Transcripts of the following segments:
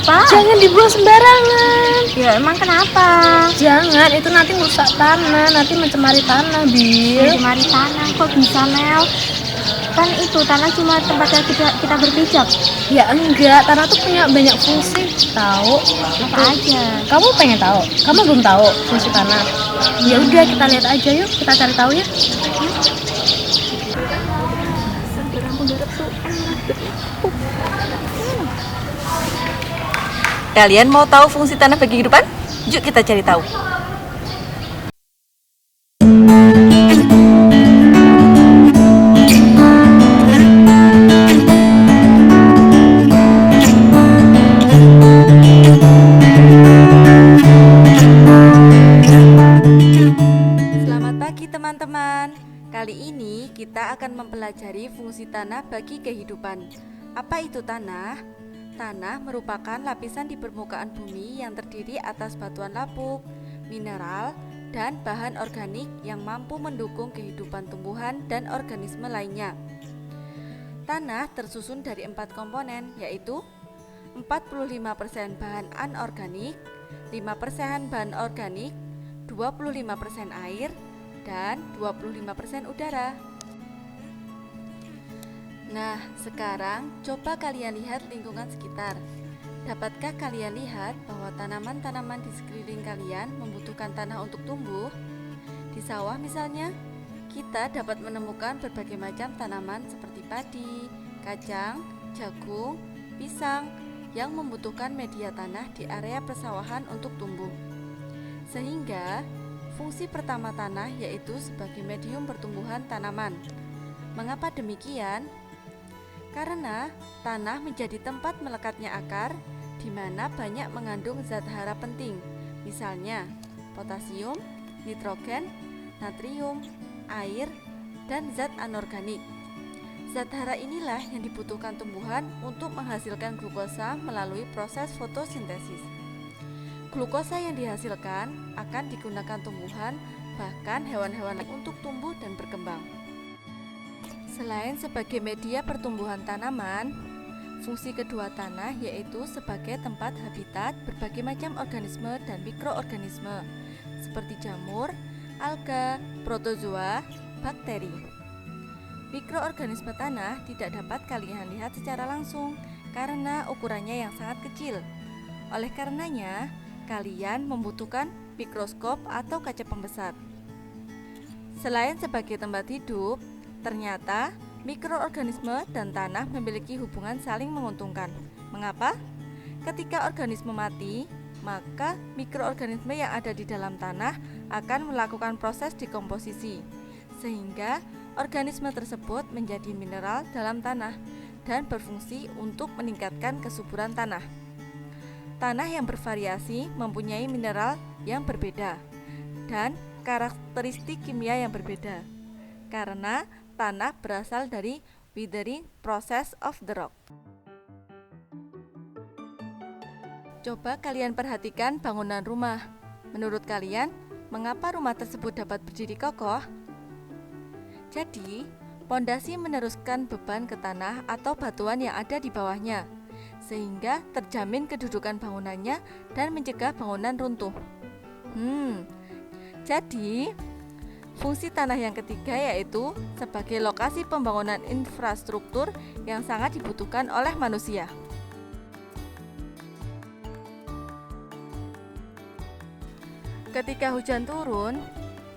Kenapa? Jangan dibuang sembarangan. Ya emang kenapa? Jangan, itu nanti merusak tanah, nanti mencemari tanah, Bil. Mencemari tanah kok bisa, Mel? Kan itu tanah cuma tempatnya kita berpijak. Ya enggak, tanah tuh punya banyak fungsi, tahu? Apa aja? Kamu pengen tahu? Kamu belum tahu fungsi tanah? Ya udah, kita lihat aja yuk, kita cari tahu ya. Kalian mau tahu fungsi tanah bagi kehidupan? Yuk kita cari tahu. Selamat pagi teman-teman. Kali ini kita akan mempelajari fungsi tanah bagi kehidupan. Apa itu tanah? Tanah merupakan lapisan di permukaan bumi yang terdiri atas batuan lapuk, mineral, dan bahan organik yang mampu mendukung kehidupan tumbuhan dan organisme lainnya. Tanah tersusun dari 4 komponen, yaitu 45% bahan anorganik, 5% bahan organik, 25% air, dan 25% udara. Nah, sekarang coba kalian lihat lingkungan sekitar. Dapatkah kalian lihat bahwa tanaman-tanaman di sekeliling kalian membutuhkan tanah untuk tumbuh? Di sawah misalnya, kita dapat menemukan berbagai macam tanaman seperti padi, kacang, jagung, pisang yang membutuhkan media tanah di area persawahan untuk tumbuh. Sehingga, fungsi pertama tanah yaitu sebagai medium pertumbuhan tanaman. Mengapa demikian? Karena tanah menjadi tempat melekatnya akar, di mana banyak mengandung zat hara penting, misalnya potasium, nitrogen, natrium, air, dan zat anorganik. Zat hara inilah yang dibutuhkan tumbuhan untuk menghasilkan glukosa melalui proses fotosintesis. Glukosa yang dihasilkan akan digunakan tumbuhan, bahkan hewan-hewan untuk tumbuh dan berkembang. Selain sebagai media pertumbuhan tanaman, fungsi kedua tanah yaitu sebagai tempat habitat berbagai macam organisme dan mikroorganisme seperti jamur, alga, protozoa, bakteri. Mikroorganisme tanah tidak dapat kalian lihat secara langsung karena ukurannya yang sangat kecil. Oleh karenanya, kalian membutuhkan mikroskop atau kaca pembesar. Selain sebagai tempat hidup, ternyata mikroorganisme dan tanah memiliki hubungan saling menguntungkan. Mengapa? Ketika organisme mati, maka mikroorganisme yang ada di dalam tanah akan melakukan proses dekomposisi, sehingga organisme tersebut menjadi mineral dalam tanah dan berfungsi untuk meningkatkan kesuburan tanah. Tanah yang bervariasi mempunyai mineral yang berbeda dan karakteristik kimia yang berbeda, karena tanah berasal dari weathering process of the rock. Coba kalian perhatikan bangunan rumah. Menurut kalian, mengapa rumah tersebut dapat berdiri kokoh? Jadi, pondasi meneruskan beban ke tanah atau batuan yang ada di bawahnya, sehingga terjamin kedudukan bangunannya dan mencegah bangunan runtuh. Jadi, fungsi tanah yang ketiga yaitu sebagai lokasi pembangunan infrastruktur yang sangat dibutuhkan oleh manusia. Ketika hujan turun,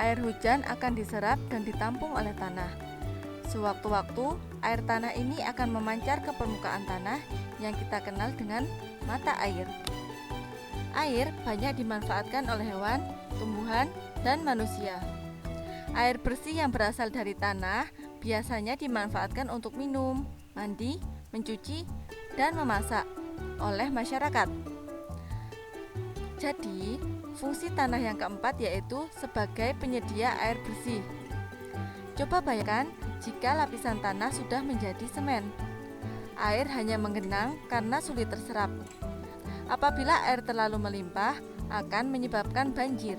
air hujan akan diserap dan ditampung oleh tanah. Sewaktu-waktu, air tanah ini akan memancar ke permukaan tanah yang kita kenal dengan mata air. Air banyak dimanfaatkan oleh hewan, tumbuhan, dan manusia. Air bersih yang berasal dari tanah biasanya dimanfaatkan untuk minum, mandi, mencuci, dan memasak oleh masyarakat. Jadi, fungsi tanah yang keempat yaitu sebagai penyedia air bersih. Coba bayangkan jika lapisan tanah sudah menjadi semen. Air hanya menggenang karena sulit terserap. Apabila air terlalu melimpah, akan menyebabkan banjir,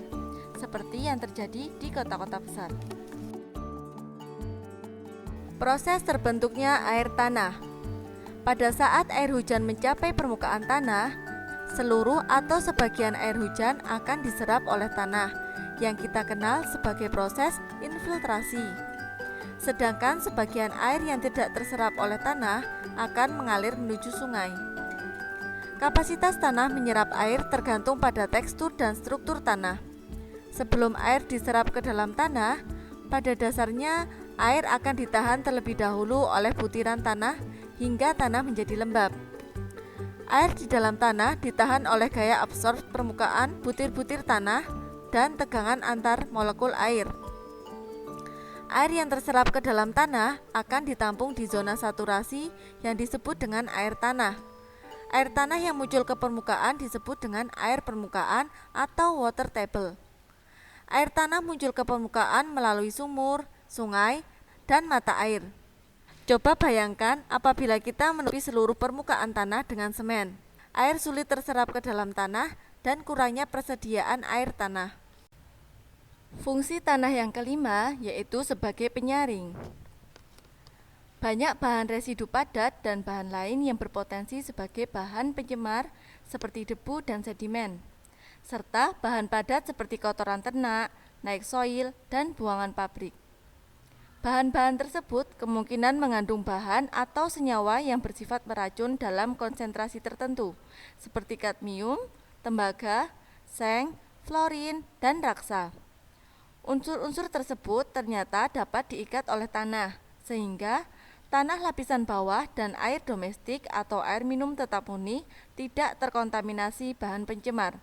seperti yang terjadi di kota-kota besar. Proses terbentuknya air tanah. Pada saat air hujan mencapai permukaan tanah, Seluruh atau sebagian air hujan akan diserap oleh tanah, yang kita kenal sebagai proses infiltrasi. Sedangkan sebagian air yang tidak terserap oleh tanah akan mengalir menuju sungai. Kapasitas tanah menyerap air tergantung pada tekstur dan struktur tanah. Sebelum air diserap ke dalam tanah, pada dasarnya air akan ditahan terlebih dahulu oleh butiran tanah hingga tanah menjadi lembab. Air di dalam tanah ditahan oleh gaya absorb permukaan butir-butir tanah dan tegangan antar molekul air. Air yang terserap ke dalam tanah akan ditampung di zona saturasi yang disebut dengan air tanah. Air tanah yang muncul ke permukaan disebut dengan air permukaan atau water table. Air tanah muncul ke permukaan melalui sumur, sungai, dan mata air. Coba bayangkan apabila kita menutupi seluruh permukaan tanah dengan semen. Air sulit terserap ke dalam tanah dan kurangnya persediaan air tanah. Fungsi tanah yang kelima yaitu sebagai penyaring. Banyak bahan residu padat dan bahan lain yang berpotensi sebagai bahan pencemar seperti debu dan sedimen, serta bahan padat seperti kotoran ternak, night soil, dan buangan pabrik. Bahan-bahan tersebut kemungkinan mengandung bahan atau senyawa yang bersifat beracun dalam konsentrasi tertentu, seperti kadmium, tembaga, seng, fluorin, dan raksa. Unsur-unsur tersebut ternyata dapat diikat oleh tanah, sehingga tanah lapisan bawah dan air domestik atau air minum tetap murni tidak terkontaminasi bahan pencemar.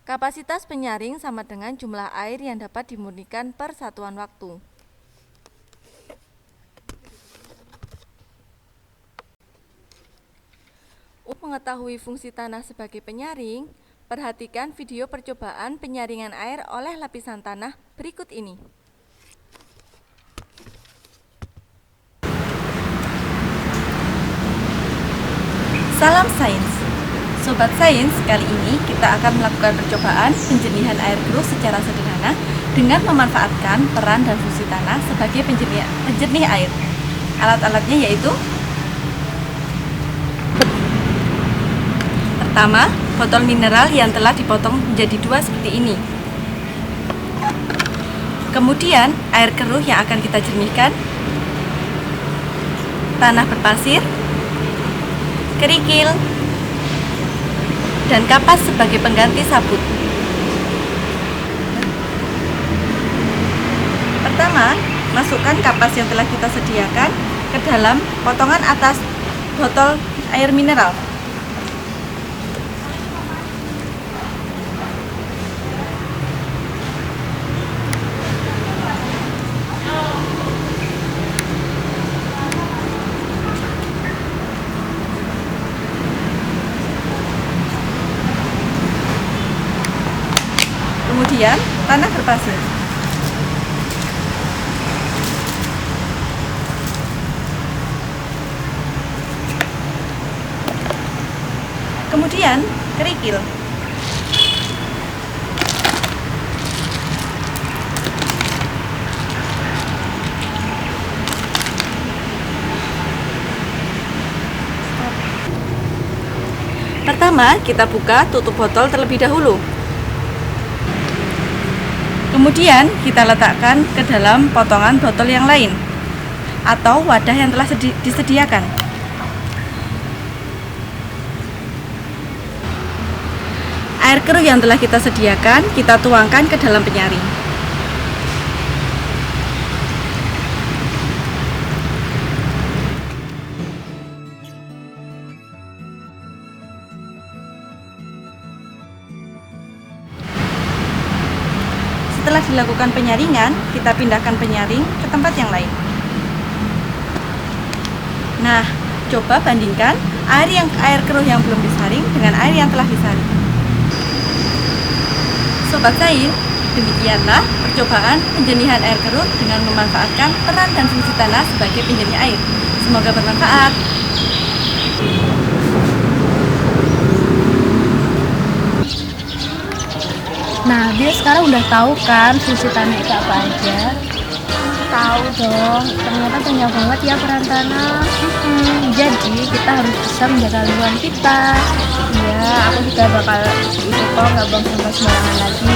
Kapasitas penyaring sama dengan jumlah air yang dapat dimurnikan per satuan waktu. Untuk mengetahui fungsi tanah sebagai penyaring, perhatikan video percobaan penyaringan air oleh lapisan tanah berikut ini. Salam sains. Sobat sains, kali ini kita akan melakukan percobaan penjernihan air keruh secara sederhana dengan memanfaatkan peran dan fungsi tanah sebagai penjernih air. Alat-alatnya yaitu: pertama, botol mineral yang telah dipotong menjadi dua seperti ini. Kemudian, air keruh yang akan kita jernihkan, tanah berpasir, kerikil, dan kapas sebagai pengganti sabut. Pertama, masukkan kapas yang telah kita sediakan ke dalam potongan atas botol air mineral. Kemudian, tanah berpasir. Kemudian, kerikil. Pertama, kita buka tutup botol terlebih dahulu. Kemudian kita letakkan ke dalam potongan botol yang lain atau wadah yang telah disediakan. Air keruh yang telah kita sediakan kita tuangkan ke dalam penyaring. Setelah dilakukan penyaringan, kita pindahkan penyaring ke tempat yang lain. Nah, coba bandingkan air keruh yang belum disaring dengan air yang telah disaring. Sobat sains, demikianlah percobaan penjernihan air keruh dengan memanfaatkan peran dan fungsi tanah sebagai penjernih air. Semoga bermanfaat. Nah, dia sekarang udah tahu kan fungsi tanah itu apa aja? Tahu dong, ternyata banyak banget ya peran tanah. Jadi kita harus bisa menjaga lingkungan kita. Iya, Ya, aku juga bakal itu kok nggak buang sampah sembarangan lagi.